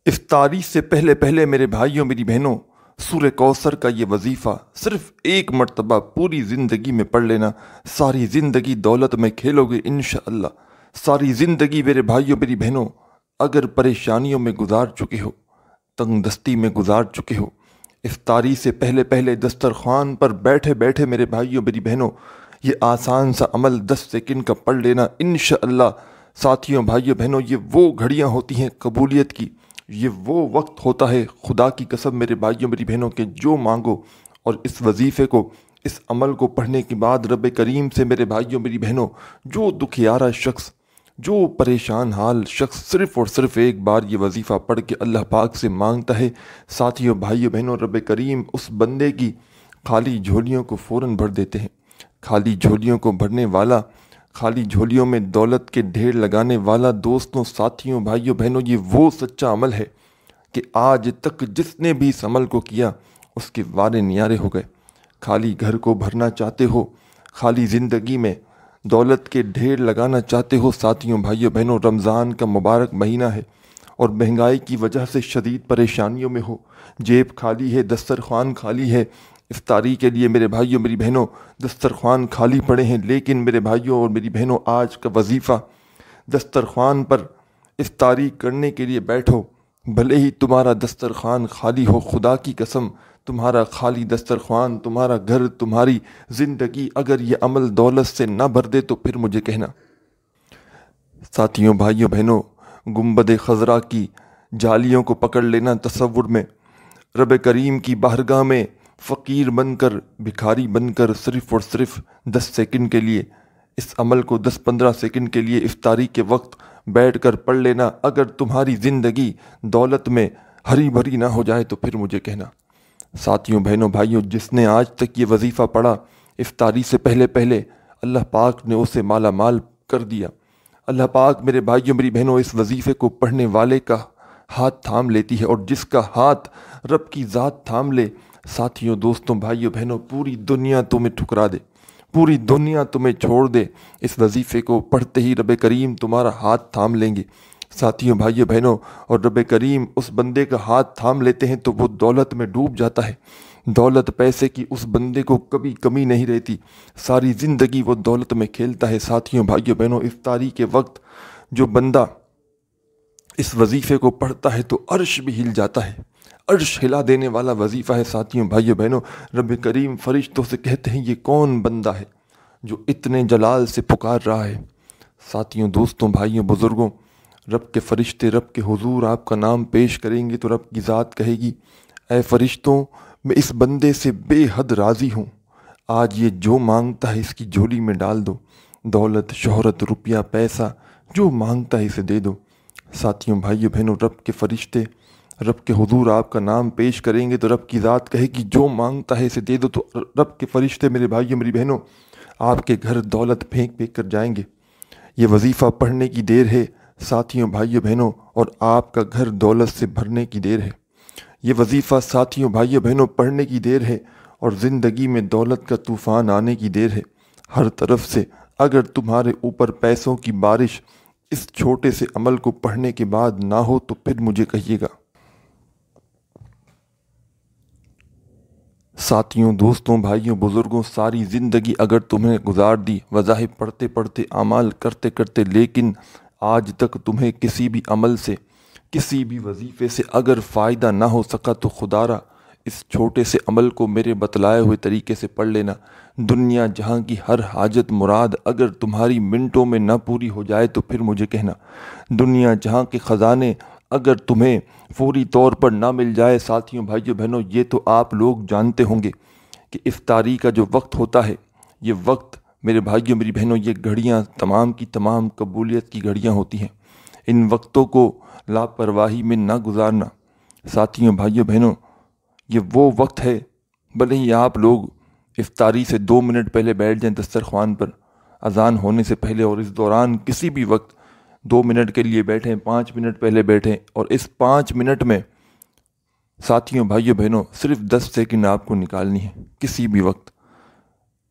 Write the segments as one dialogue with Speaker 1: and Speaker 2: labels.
Speaker 1: افطاری سے پہلے پہلے میرے بھائیوں میری بہنوں، سورہ کوثر کا یہ وظیفہ صرف ایک مرتبہ پوری زندگی میں پڑھ لینا، ساری زندگی دولت میں کھیلو گے انشاءاللہ۔ ساری زندگی میرے بھائیوں میری بہنوں، اگر پریشانیوں میں گزار چکے ہو، تنگ دستی میں گزار چکے ہو، افطاری سے پہلے پہلے دسترخوان پر بیٹھے بیٹھے میرے بھائیوں میری بہنوں، یہ آسان سا عمل 10 سیکنڈ کا پڑھ لینا انشاءاللہ۔ ساتھیوں، بھائیوں بہنوں، یہ وہ گھڑیاں ہوتی ہیں قبولیت کی، یہ وہ وقت ہوتا ہے، خدا کی قسم میرے بھائیوں میری بہنوں، کے جو مانگو۔ اور اس وظیفے کو، اس عمل کو پڑھنے کے بعد رب کریم سے میرے بھائیوں میری بہنوں، جو دکھیارا شخص، جو پریشان حال شخص صرف اور صرف ایک بار یہ وظیفہ پڑھ کے اللہ پاک سے مانگتا ہے، ساتھیوں بھائیوں بہنوں، رب کریم اس بندے کی خالی جھولیوں کو فوراً بھر دیتے ہیں۔ خالی جھولیوں کو بھرنے والا، خالی جھولیوں میں دولت کے ڈھیر لگانے والا، دوستوں، ساتھیوں، بھائیوں بہنوں، یہ وہ سچا عمل ہے کہ آج تک جس نے بھی اس عمل کو کیا اس کے وارے نیارے ہو گئے۔ خالی گھر کو بھرنا چاہتے ہو، خالی زندگی میں دولت کے ڈھیر لگانا چاہتے ہو، ساتھیوں، بھائیوں بہنوں، رمضان کا مبارک مہینہ ہے اور مہنگائی کی وجہ سے شدید پریشانیوں میں ہو، جیب خالی ہے، دسترخوان خالی ہے، افطاری کے لیے میرے بھائیوں میری بہنوں دسترخوان خالی پڑے ہیں، لیکن میرے بھائیوں اور میری بہنوں، آج کا وظیفہ دسترخوان پر افطاری کرنے کے لیے بیٹھو، بھلے ہی تمہارا دسترخوان خالی ہو، خدا کی قسم تمہارا خالی دسترخوان، تمہارا گھر، تمہاری زندگی اگر یہ عمل دولت سے نہ بھر دے تو پھر مجھے کہنا۔ ساتھیوں، بھائیوں بہنوں، گنبد خضرا کی جالیوں کو پکڑ لینا تصور میں، رب کریم کی بارگاہ میں فقیر بن کر، بھکاری بن کر صرف اور صرف 10 سیکنڈ کے لیے اس عمل کو، 10-15 سیکنڈ کے لیے افطاری کے وقت بیٹھ کر پڑھ لینا۔ اگر تمہاری زندگی دولت میں ہری بھری نہ ہو جائے تو پھر مجھے کہنا۔ ساتھیوں، بہنوں، بھائیوں، جس نے آج تک یہ وظیفہ پڑھا افطاری سے پہلے پہلے، اللہ پاک نے اسے مالا مال کر دیا۔ اللہ پاک میرے بھائیوں میری بہنوں اس وظیفے کو پڑھنے والے کا ہاتھ تھام لیتی ہے، اور جس کا ہاتھ رب کی ذات تھام لے، ساتھیوں، دوستوں، بھائیوں بہنوں، پوری دنیا تمہیں ٹھکرا دے، پوری دنیا تمہیں چھوڑ دے، اس وظیفے کو پڑھتے ہی رب کریم تمہارا ہاتھ تھام لیں گے۔ ساتھیوں، بھائیوں بہنوں، اور رب کریم اس بندے کا ہاتھ تھام لیتے ہیں تو وہ دولت میں ڈوب جاتا ہے۔ دولت پیسے کی اس بندے کو کبھی کمی نہیں رہتی، ساری زندگی وہ دولت میں کھیلتا ہے۔ ساتھیوں، بھائیوں بہنوں، افطاری کے وقت جو بندہ اس وظیفے کو پڑھتا ہے تو عرش بھی ہل جاتا ہے، عرش ہلا دینے والا وظیفہ ہے۔ ساتھیوں، بھائیوں بہنوں، رب کریم فرشتوں سے کہتے ہیں یہ کون بندہ ہے جو اتنے جلال سے پکار رہا ہے۔ ساتھیوں، دوستوں، بھائیوں، بزرگوں، رب کے فرشتے رب کے حضور آپ کا نام پیش کریں گے تو رب کی ذات کہے گی، اے فرشتوں، میں اس بندے سے بے حد راضی ہوں، آج یہ جو مانگتا ہے اس کی جھولی میں ڈال دو، دولت، شہرت، روپیہ، پیسہ، جو مانگتا ہے اسے دے دو۔ ساتھیوں، بھائیوں بہنوں، رب کے فرشتے رب کے حضور آپ کا نام پیش کریں گے تو رب کی ذات کہے گی جو مانگتا ہے اسے دے دو، تو رب کے فرشتے میرے بھائیوں میری بہنوں آپ کے گھر دولت پھینک پھینک کر جائیں گے۔ یہ وظیفہ پڑھنے کی دیر ہے ساتھیوں، بھائیوں بہنوں، اور آپ کا گھر دولت سے بھرنے کی دیر ہے۔ یہ وظیفہ ساتھیوں، بھائیوں بہنوں پڑھنے کی دیر ہے اور زندگی میں دولت کا طوفان آنے کی دیر ہے۔ ہر طرف سے اگر تمہارے اوپر پیسوں کی بارش اس چھوٹے سے عمل کو پڑھنے کے بعد نہ ہو تو پھر مجھے کہیے گا۔ ساتھیوں، دوستوں، بھائیوں، بزرگوں، ساری زندگی اگر تمہیں گزار دی وظائف پڑھتے پڑھتے، اعمال کرتے کرتے، لیکن آج تک تمہیں کسی بھی عمل سے، کسی بھی وظیفے سے اگر فائدہ نہ ہو سکا تو خدارا اس چھوٹے سے عمل کو میرے بتلائے ہوئے طریقے سے پڑھ لینا۔ دنیا جہاں کی ہر حاجت مراد اگر تمہاری منٹوں میں نہ پوری ہو جائے تو پھر مجھے کہنا۔ دنیا جہاں کے خزانے اگر تمہیں فوری طور پر نہ مل جائے، ساتھیوں، بھائیوں بہنوں، یہ تو آپ لوگ جانتے ہوں گے کہ افطاری کا جو وقت ہوتا ہے، یہ وقت میرے بھائیوں میری بہنوں، یہ گھڑیاں تمام کی تمام قبولیت کی گھڑیاں ہوتی ہیں۔ ان وقتوں کو لاپرواہی میں نہ گزارنا۔ ساتھیوں، بھائیوں بہنوں، یہ وہ وقت ہے، بھلے ہی آپ لوگ افطاری سے 2 منٹ پہلے بیٹھ جائیں دسترخوان پر، اذان ہونے سے پہلے، اور اس دوران کسی بھی وقت 2 منٹ کے لیے بیٹھیں، 5 منٹ پہلے بیٹھیں، اور اس 5 منٹ میں ساتھیوں، بھائیوں بہنوں، صرف 10 سیکنڈ آپ کو نکالنی ہے کسی بھی وقت۔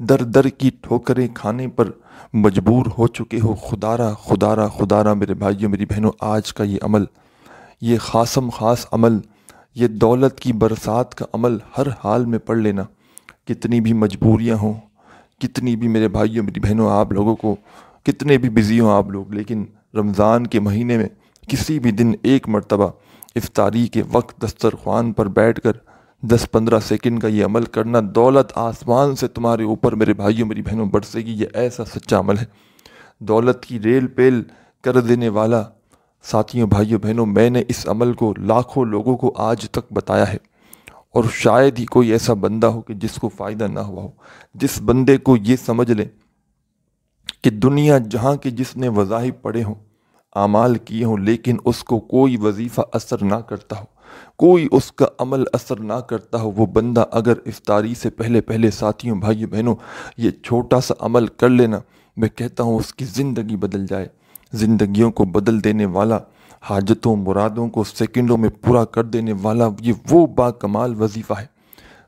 Speaker 1: در در کی ٹھوکریں کھانے پر مجبور ہو چکے ہو، خدارا خدارا خدارا میرے بھائیوں میری بہنوں، آج کا یہ عمل، یہ خاصم خاص عمل، یہ دولت کی برسات کا عمل ہر حال میں پڑھ لینا۔ کتنی بھی مجبوریاں ہوں، کتنی بھی میرے بھائیوں میری بہنوں آپ لوگوں کو، کتنے بھی بزی ہوں آپ لوگ، لیکن رمضان کے مہینے میں کسی بھی دن ایک مرتبہ افطاری کے وقت دسترخوان پر بیٹھ کر 10-15 سیکنڈ کا یہ عمل کرنا، دولت آسمان سے تمہارے اوپر میرے بھائیوں میری بہنوں برسے گی۔ یہ ایسا سچا عمل ہے، دولت کی ریل پیل کر دینے والا۔ ساتھیوں بھائیوں بہنوں، میں نے اس عمل کو لاکھوں لوگوں کو آج تک بتایا ہے، اور شاید ہی کوئی ایسا بندہ ہو کہ جس کو فائدہ نہ ہوا ہو۔ جس بندے کو یہ سمجھ لے کہ دنیا جہاں کے جس نے وظائف پڑھے ہوں، اعمال کیے ہوں، لیکن اس کو کوئی وظیفہ اثر نہ کرتا ہو، کوئی اس کا عمل اثر نہ کرتا ہو، وہ بندہ اگر افطاری سے پہلے ساتھیوں بھائیوں بہنوں یہ چھوٹا سا عمل کر لینا، میں کہتا ہوں اس کی زندگی بدل جائے۔ زندگیوں کو بدل دینے والا، حاجتوں مرادوں کو سیکنڈوں میں پورا کر دینے والا، یہ وہ با کمال وظیفہ ہے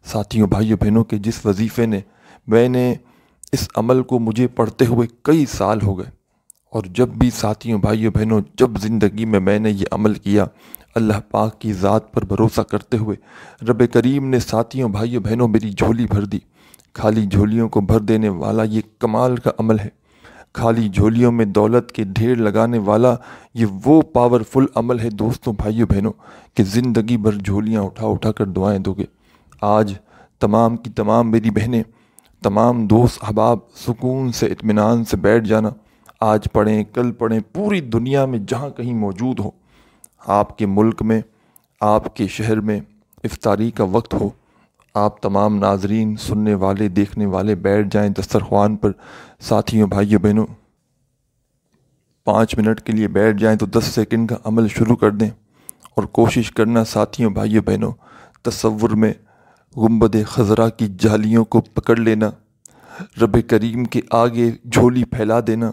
Speaker 1: ساتھیوں بھائیوں بہنوں کے جس وظیفے نے، میں نے اس عمل کو مجھے پڑھتے ہوئے کئی سال ہو گئے، اور جب بھی ساتھیوں بھائیوں بہنوں جب زندگی میں نے یہ عمل کیا، اللہ پاک کی ذات پر بھروسہ کرتے ہوئے رب کریم نے ساتھیوں بھائیوں بہنوں میری جھولی بھر دی۔ خالی جھولیوں کو بھر دینے والا یہ کمال کا عمل ہے، خالی جھولیوں میں دولت کے ڈھیر لگانے والا یہ وہ پاورفل عمل ہے دوستوں بھائیوں بہنوں کہ زندگی بھر جھولیاں اٹھا کر دعائیں دو گے۔ آج تمام کی تمام میری بہنیں، تمام دوست احباب سکون سے اطمینان سے بیٹھ جانا، آج پڑھیں کل پڑھیں، پوری دنیا میں جہاں کہیں موجود ہو، آپ کے ملک میں، آپ کے شہر میں افطاری کا وقت ہو، آپ تمام ناظرین، سننے والے، دیکھنے والے بیٹھ جائیں دسترخوان پر۔ ساتھیوں بھائیوں بہنوں 5 منٹ کے لیے بیٹھ جائیں تو 10 سیکنڈ کا عمل شروع کر دیں، اور کوشش کرنا ساتھیوں بھائیوں بہنوں تصور میں گنبد خضرا کی جالیوں کو پکڑ لینا، رب کریم کے آگے جھولی پھیلا دینا،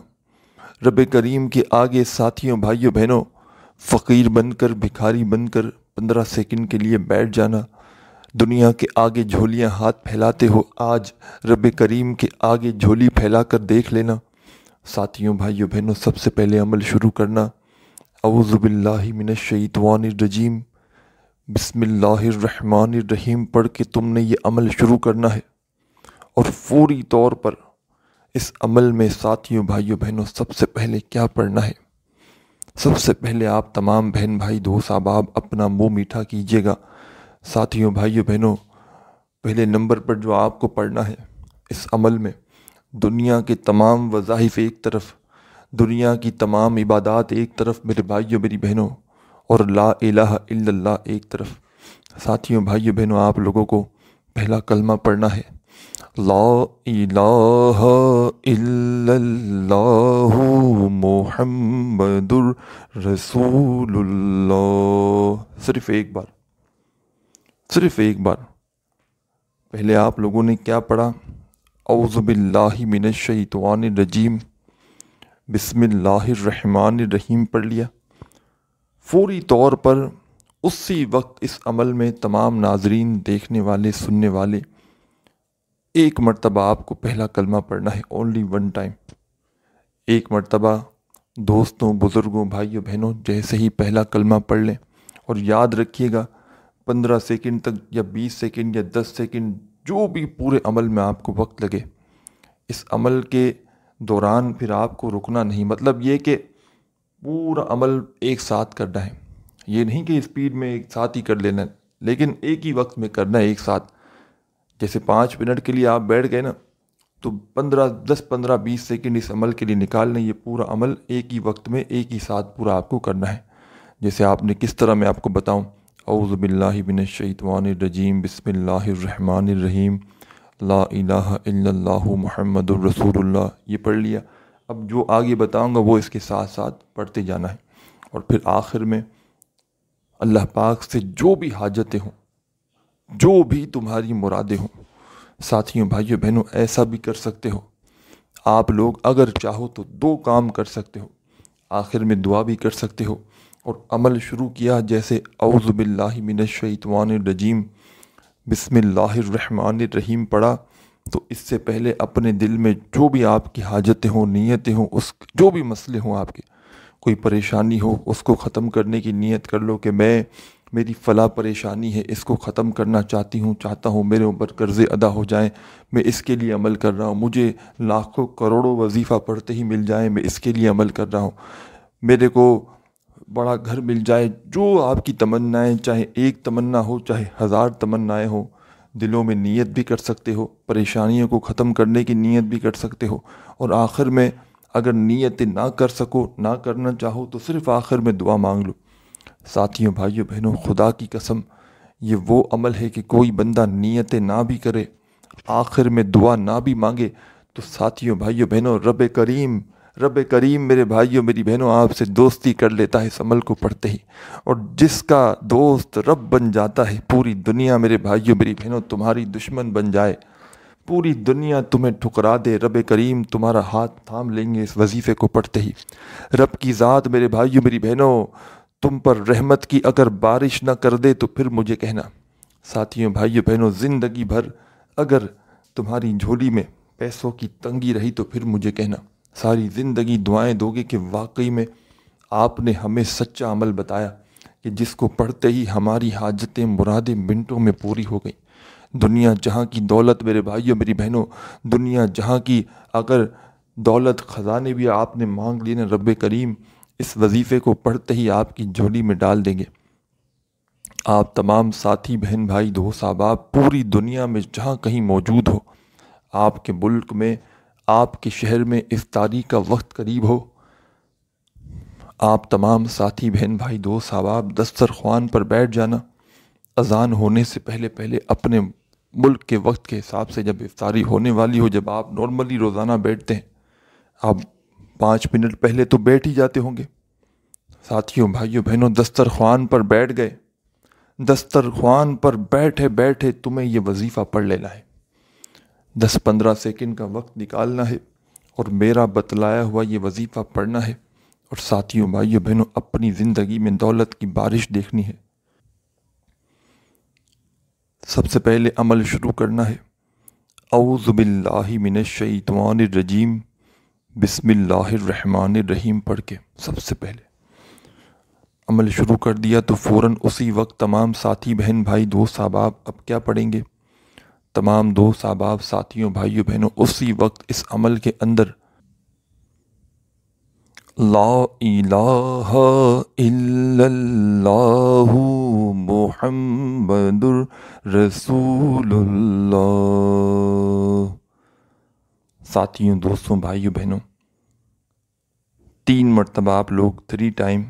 Speaker 1: رب کریم کے آگے ساتھیوں بھائیوں بہنوں فقیر بن کر، بھکاری بن کر 15 سیکنڈ کے لیے بیٹھ جانا۔ دنیا کے آگے جھولیاں ہاتھ پھیلاتے ہو، آج رب کریم کے آگے جھولی پھیلا کر دیکھ لینا۔ ساتھیوں بھائیوں بہنوں سب سے پہلے عمل شروع کرنا، اعوذ باللہ من الشیطان الرجیم، بسم اللہ الرحمن الرحیم پڑھ کے تم نے یہ عمل شروع کرنا ہے، اور فوری طور پر اس عمل میں ساتھیوں بھائیوں بہنوں سب سے پہلے کیا پڑھنا ہے؟ سب سے پہلے آپ تمام بہن بھائی دوست احباب اپنا منہ میٹھا کیجیے گا۔ ساتھیوں بھائیوں بہنوں پہلے نمبر پر جو آپ کو پڑھنا ہے اس عمل میں، دنیا کے تمام وظائف ایک طرف، دنیا کی تمام عبادات ایک طرف میرے بھائیوں میری بہنوں، اور لا الہ الا اللہ ایک طرف۔ ساتھیوں بھائیوں بہنوں آپ لوگوں کو پہلا کلمہ پڑھنا ہے، لا الہ الا اللہ محمد رسول اللہ۔ صرف ایک بار پہلے آپ لوگوں نے کیا پڑھا؟ اعوذ باللہ من الشیطان الرجیم، بسم اللہ الرحمن الرحیم پڑھ لیا۔ فوری طور پر اسی وقت اس عمل میں تمام ناظرین، دیکھنے والے، سننے والے، ایک مرتبہ آپ کو پہلا کلمہ پڑھنا ہے، اونلی ون ٹائم۔ ایک مرتبہ دوستوں، بزرگوں، بھائیوں بہنوں جیسے ہی پہلا کلمہ پڑھ لیں، اور یاد رکھیے گا 15 سیکنڈ تک یا 20 سیکنڈ یا 10 سیکنڈ جو بھی پورے عمل میں آپ کو وقت لگے، اس عمل کے دوران پھر آپ کو رکنا نہیں۔ مطلب یہ کہ پورا عمل ایک ساتھ کرنا ہے، یہ نہیں کہ اسپیڈ میں ایک ساتھ ہی کر لینا ہے، لیکن ایک ہی وقت میں کرنا ہے ایک ساتھ۔ جیسے 5 منٹ کے لیے آپ بیٹھ گئے نا، تو 10-15-20 سیکنڈ اس عمل کے لیے نکالنے، یہ پورا عمل ایک ہی وقت میں ایک ہی ساتھ پورا آپ کو کرنا ہے۔ جیسے آپ نے کس طرح میں آپ کو بتاؤں، اعوذ باللہ من الشیطان الرجیم، بسم اللہ الرحمن الرحیم، لا الہ الا اللہ محمد الرسول اللہ، یہ پڑھ لیا۔ اب جو آگے بتاؤں گا وہ اس کے ساتھ ساتھ پڑھتے جانا ہے، اور پھر آخر میں اللہ پاک سے جو بھی حاجتیں ہوں، جو بھی تمہاری مرادیں ہوں، ساتھیوں بھائیوں بہنوں ایسا بھی کر سکتے ہو آپ لوگ، اگر چاہو تو 2 کام کر سکتے ہو، آخر میں دعا بھی کر سکتے ہو، اور عمل شروع کیا جیسے اعوذ باللہ من الشیطان الرجیم، بسم اللہ الرحمن الرحیم پڑھا، تو اس سے پہلے اپنے دل میں جو بھی آپ کی حاجتیں ہوں، نیتیں ہوں، جو بھی مسئلے ہوں، آپ کے کوئی پریشانی ہو، اس کو ختم کرنے کی نیت کر لو کہ میری فلاں پریشانی ہے، اس کو ختم کرنا چاہتا ہوں، میرے اوپر قرضے ادا ہو جائیں، میں اس کے لیے عمل کر رہا ہوں، مجھے لاکھوں کروڑوں وظیفہ پڑھتے ہی مل جائیں، میں اس کے لیے عمل کر رہا ہوں، میرے کو بڑا گھر مل جائے، جو آپ کی تمنائیں، چاہے ایک تمنا ہو چاہے 1000 تمنائیں ہوں، دلوں میں نیت بھی کر سکتے ہو، پریشانیوں کو ختم کرنے کی نیت بھی کر سکتے ہو، اور آخر میں اگر نیت نہ کر سکو، نہ کرنا چاہو، تو صرف آخر میں دعا مانگ لو۔ ساتھیوں، بھائیوں، بہنوں، خدا کی قسم یہ وہ عمل ہے کہ کوئی بندہ نیت نہ بھی کرے، آخر میں دعا نہ بھی مانگے، تو ساتھیوں، بھائیوں، بہنوں، رب کریم میرے بھائیوں، میری بہنوں، آپ سے دوستی کر لیتا ہے اس عمل کو پڑھتے ہی، اور جس کا دوست رب بن جاتا ہے، پوری دنیا میرے بھائیوں، میری بہنوں، تمہاری دشمن بن جائے، پوری دنیا تمہیں ٹھکرا دے، رب کریم تمہارا ہاتھ تھام لیں گے اس وظیفے کو پڑھتے ہی۔ رب کی ذات میرے بھائیوں، میری بہنوں، تم پر رحمت کی اگر بارش نہ کر دے تو پھر مجھے کہنا۔ ساتھیوں، بھائیوں، بہنوں، زندگی بھر اگر تمہاری جھولی میں پیسوں کی تنگی رہی تو پھر مجھے کہنا۔ ساری زندگی دعائیں دو گے کہ واقعی میں آپ نے ہمیں سچا عمل بتایا کہ جس کو پڑھتے ہی ہماری حاجتیں، مرادیں منٹوں میں پوری ہو گئیں۔ دنیا جہاں کی دولت میرے بھائیوں، میری بہنوں، دنیا جہاں کی اگر دولت، خزانے بھی آپ نے مانگ لیے نا، رب کریم اس وظیفے کو پڑھتے ہی آپ کی جھولی میں ڈال دیں گے۔ آپ تمام ساتھی، بہن بھائی، دوست احباب، پوری دنیا میں جہاں کہیں موجود ہو، آپ کے ملک میں، آپ کے شہر میں افطاری کا وقت قریب ہو، آپ تمام ساتھی، بہن بھائی، دوست احباب دسترخوان پر بیٹھ جانا۔ اذان ہونے سے پہلے اپنے ملک کے وقت کے حساب سے جب افطاری ہونے والی ہو، جب آپ نارملی روزانہ بیٹھتے ہیں، آپ 5 منٹ پہلے تو بیٹھ ہی جاتے ہوں گے۔ ساتھیوں، بھائیوں، بہنوں، دسترخوان پر بیٹھ گئے، دسترخوان پر بیٹھے بیٹھے تمہیں یہ وظیفہ پڑھ لینا ہے، 10-15 سیکنڈ کا وقت نکالنا ہے اور میرا بتلایا ہوا یہ وظیفہ پڑھنا ہے، اور ساتھیوں، بھائیوں، بہنوں، اپنی زندگی میں دولت کی بارش دیکھنی ہے۔ سب سے پہلے عمل شروع کرنا ہے، اعوذ باللہ من الشیطان الرجیم، بسم اللہ الرحمن الرحیم پڑھ کے سب سے پہلے عمل شروع کر دیا، تو فوراً اسی وقت تمام ساتھی، بہن بھائی، دوست احباب اب کیا پڑھیں گے؟ تمام دوست احباب، ساتھیوں، بھائیوں، بہنوں، اسی وقت اس عمل کے اندر لا الہ الا اللہ محمد رسول اللہ۔ ساتھیوں، دوستوں، بھائیوں، بہنوں، 3 مرتبہ آپ لوگ 3 ٹائم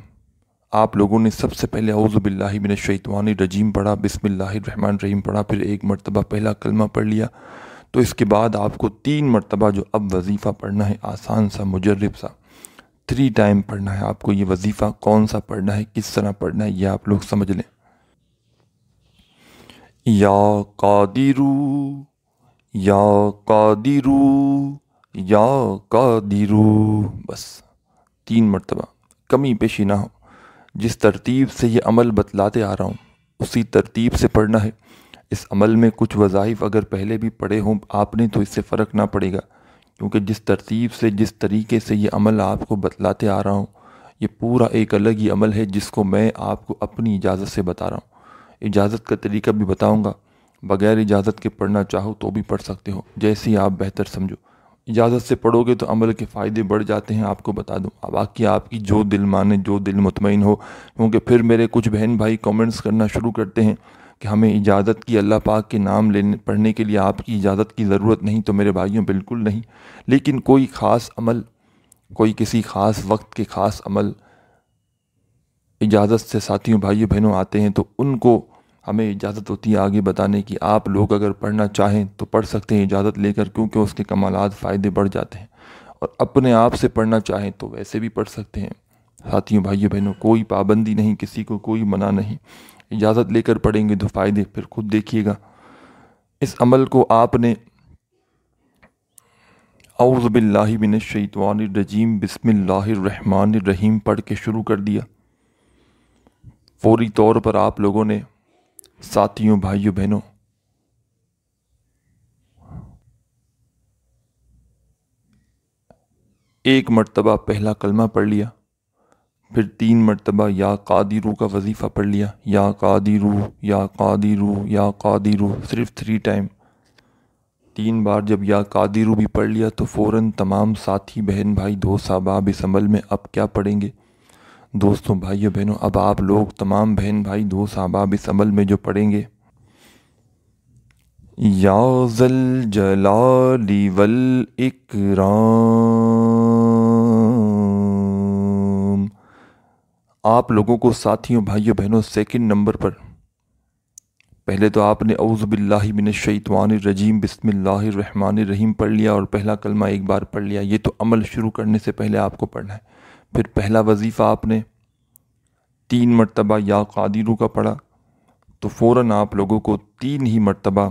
Speaker 1: آپ لوگوں نے سب سے پہلے اعوذ باللہ من الشیطان الرجیم پڑھا، بسم اللہ الرحمن الرحیم پڑھا، پھر 1 مرتبہ پہلا کلمہ پڑھ لیا، تو اس کے بعد آپ کو 3 مرتبہ جو اب وظیفہ پڑھنا ہے، آسان سا، مجرب سا، 3 ٹائم پڑھنا ہے آپ کو یہ وظیفہ۔ کون سا پڑھنا ہے، کس طرح پڑھنا ہے، یہ آپ لوگ سمجھ لیں۔ یا قادرو، یا قادرو، یا قادرو، بس 3 مرتبہ، کمی پیشی نہ ہو۔ جس ترتیب سے یہ عمل بتلاتے آ رہا ہوں اسی ترتیب سے پڑھنا ہے۔ اس عمل میں کچھ وظائف اگر پہلے بھی پڑھے ہوں آپ نے تو اس سے فرق نہ پڑے گا، کیونکہ جس ترتیب سے، جس طریقے سے یہ عمل آپ کو بتلاتے آ رہا ہوں، یہ پورا ایک الگ ہی عمل ہے جس کو میں آپ کو اپنی اجازت سے بتا رہا ہوں۔ اجازت کا طریقہ بھی بتاؤں گا، بغیر اجازت کے پڑھنا چاہو تو بھی پڑھ سکتے ہو، جیسے آپ بہتر سمجھو۔ اجازت سے پڑھو گے تو عمل کے فائدے بڑھ جاتے ہیں، آپ کو بتا دوں۔ باقی آپ کی جو دل مانے، جو دل مطمئن ہو، کیونکہ پھر میرے کچھ بہن بھائی کامنٹس کرنا شروع کرتے ہیں کہ ہمیں اجازت کی، اللہ پاک کے نام پڑھنے کے لیے آپ کی اجازت کی ضرورت نہیں۔ تو میرے بھائیوں، بالکل نہیں، لیکن کوئی خاص عمل، کوئی کسی خاص وقت کے خاص عمل اجازت سے ساتھیوں، بھائیوں، بہنوں آتے ہیں تو ان کو ہمیں اجازت ہوتی ہے آگے بتانے کی۔ آپ لوگ اگر پڑھنا چاہیں تو پڑھ سکتے ہیں اجازت لے کر، کیونکہ اس کے کمالات، فائدے بڑھ جاتے ہیں، اور اپنے آپ سے پڑھنا چاہیں تو ویسے بھی پڑھ سکتے ہیں۔ ساتھیوں، بھائیوں، بہنوں، کوئی پابندی نہیں، کسی کو کوئی منع نہیں، اجازت لے کر پڑھیں گے تو فائدے پھر خود دیکھیے گا۔ اس عمل کو آپ نے اعوذ باللہ من الشیطان الرجیم، بسم اللہ الرحمن الرحیم پڑھ کے شروع کر دیا۔ فوری طور پر آپ لوگوں نے، ساتھیوں، بھائیوں، بہنوں، ایک مرتبہ پہلا کلمہ پڑھ لیا، پھر 3 مرتبہ یا قادرو کا وظیفہ پڑھ لیا، یا قادرو یا قادرو یا قادرو، صرف 3 ٹائم 3 بار جب یا قادرو بھی پڑھ لیا تو فوراً تمام ساتھی بہن بھائی دوست احباب اس عمل میں اب کیا پڑھیں گے؟ دوستوں بھائیو بہنوں، اب آپ لوگ تمام بہن بھائی دوست احباب اس عمل میں جو پڑھیں گے، یا ذل جلال والاکرام، آپ لوگوں کو ساتھیوں بھائیو بہنوں سیکنڈ نمبر پر پہلے تو آپ نے اعوذ باللہ من الشیطان الرجیم بسم اللہ الرحمن الرحیم پڑھ لیا اور پہلا کلمہ ایک بار پڑھ لیا، یہ تو عمل شروع کرنے سے پہلے آپ کو پڑھنا ہے۔ پھر پہلا وظیفہ آپ نے 3 مرتبہ یا قادرو کا پڑھا تو فوراً آپ لوگوں کو 3 ہی مرتبہ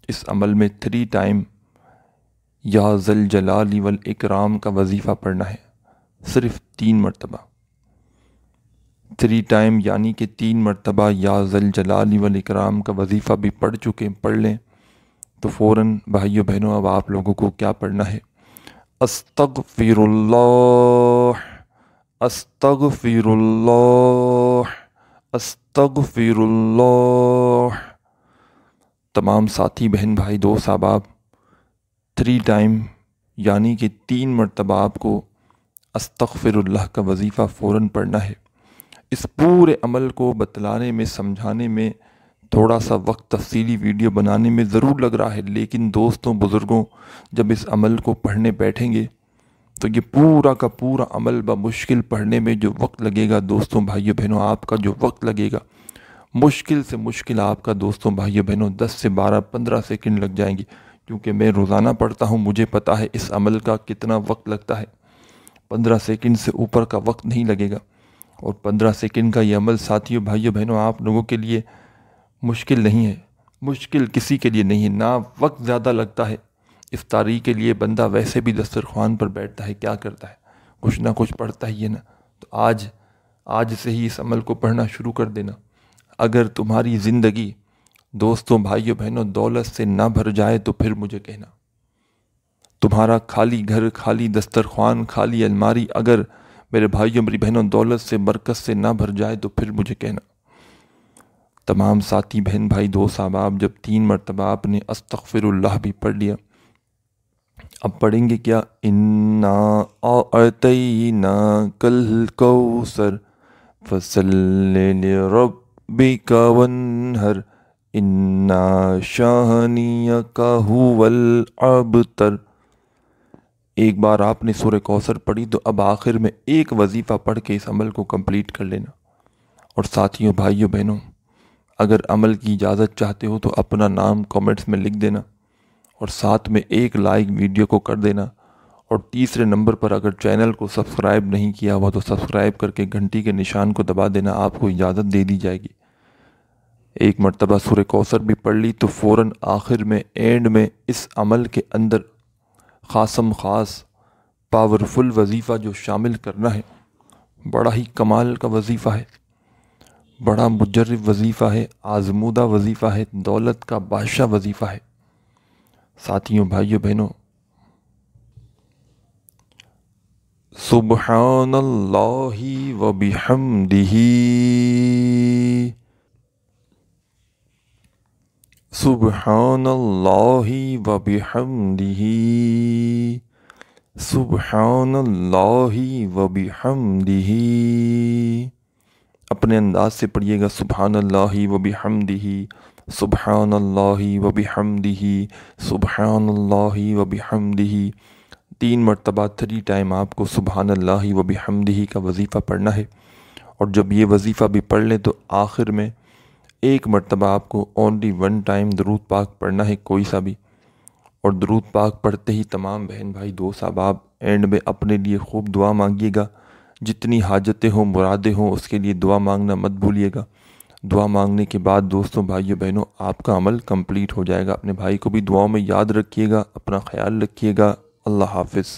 Speaker 1: اس عمل میں 3 ٹائم یا ذل جلال والاکرام کا وظیفہ پڑھنا ہے، صرف 3 مرتبہ 3 ٹائم، یعنی کہ 3 مرتبہ یا ذل جلال والاکرام کا وظیفہ بھی پڑھ لیں تو فوراً بھائیو بہنوں اب آپ لوگوں کو کیا پڑھنا ہے؟ استغفر اللہ استغفر اللہ استغفر اللہ، تمام ساتھی بہن بھائی دوست احباب 3 ٹائم یعنی کہ 3 مرتبہ آپ کو استغفر اللہ کا وظیفہ فوراً پڑھنا ہے۔ اس پورے عمل کو بتلانے میں سمجھانے میں تھوڑا سا وقت تفصیلی ویڈیو بنانے میں ضرور لگ رہا ہے، لیکن دوستوں بزرگوں جب اس عمل کو پڑھنے بیٹھیں گے تو یہ پورا کا پورا عمل بمشکل پڑھنے میں جو وقت لگے گا دوستوں بھائیو بہنوں، آپ کا جو وقت لگے گا مشکل سے مشکل آپ کا دوستوں بھائیو بہنوں 10 سے 15 سیکنڈ لگ جائیں گی، کیونکہ میں روزانہ پڑھتا ہوں، مجھے پتہ ہے اس عمل کا کتنا وقت لگتا ہے۔ 15 سیکنڈ سے اوپر کا وقت نہیں لگے گا، اور 15 سیکنڈ کا یہ عمل ساتھیوں بھائیو بہنوں آپ لوگوں کے لیے مشکل نہیں ہے، مشکل کسی کے لیے نہیں ہے، نہ وقت زیادہ لگتا ہے۔ افطاری کے لیے بندہ ویسے بھی دسترخوان پر بیٹھتا ہے، کیا کرتا ہے؟ کچھ نہ کچھ پڑھتا ہی ہے نا، تو آج سے ہی اس عمل کو پڑھنا شروع کر دینا۔ اگر تمہاری زندگی دوستوں بھائیو بہنوں دولت سے نہ بھر جائے تو پھر مجھے کہنا، تمہارا خالی گھر، خالی دسترخوان، خالی الماری اگر میرے بھائیوں میری بہنوں دولت سے برکت سے نہ بھر جائے تو پھر مجھے کہنا۔ تمام ساتھی بہن بھائی دوست احباب جب 3 مرتبہ آپ نے استغفر اللہ بھی پڑھ لیا، اب پڑھیں گے کیا؟ انا اعطیناک الکوثر فصلی لربک وانحر انا شانیک هو الابتر۔ ایک بار آپ نے سورہ کوثر پڑھی تو اب آخر میں ایک وظیفہ پڑھ کے اس عمل کو کمپلیٹ کر لینا۔ اور ساتھیوں بھائیوں بہنوں اگر عمل کی اجازت چاہتے ہو تو اپنا نام کامنٹس میں لکھ دینا، اور ساتھ میں ایک لائک ویڈیو کو کر دینا، اور تیسرے نمبر پر اگر چینل کو سبسکرائب نہیں کیا ہوا تو سبسکرائب کر کے گھنٹی کے نشان کو دبا دینا، آپ کو اجازت دے دی جائے گی۔ ایک مرتبہ سورہ کوثر بھی پڑھ لی تو فوراً آخر میں اینڈ میں اس عمل کے اندر خاصم خاص پاورفل وظیفہ جو شامل کرنا ہے، بڑا ہی کمال کا وظیفہ ہے، بڑا مجرب وظیفہ ہے، آزمودہ وظیفہ ہے، دولت کا بادشاہ وظیفہ ہے۔ ساتھیوں بھائیوں بہنوں سبحان اللہ و بحمدہ سبحان اللہ و بحمدہ سبحان اللہ و بحمدہ، اپنے انداز سے پڑھیے گا، سبحان اللہ و بحمدہ سبحان اللہ و بحمدہ سبحان اللہ و بحمدہ، 3 مرتبہ 3 ٹائم آپ کو سبحان اللہ و بحمدہ کا وظیفہ پڑھنا ہے۔ اور جب یہ وظیفہ بھی پڑھ لیں تو آخر میں ایک مرتبہ آپ کو اونلی 1 ٹائم درود پاک پڑھنا ہے، کوئی سا بھی، اور درود پاک پڑھتے ہی تمام بہن بھائی دوست احباب اینڈ میں اپنے لیے خوب دعا مانگیے گا، جتنی حاجتیں ہوں مرادیں ہوں اس کے لیے دعا مانگنا مت بھولیے گا۔ دعا مانگنے کے بعد دوستوں بھائیوں بہنوں آپ کا عمل کمپلیٹ ہو جائے گا۔ اپنے بھائی کو بھی دعاؤں میں یاد رکھیے گا، اپنا خیال رکھیے گا۔ اللہ حافظ۔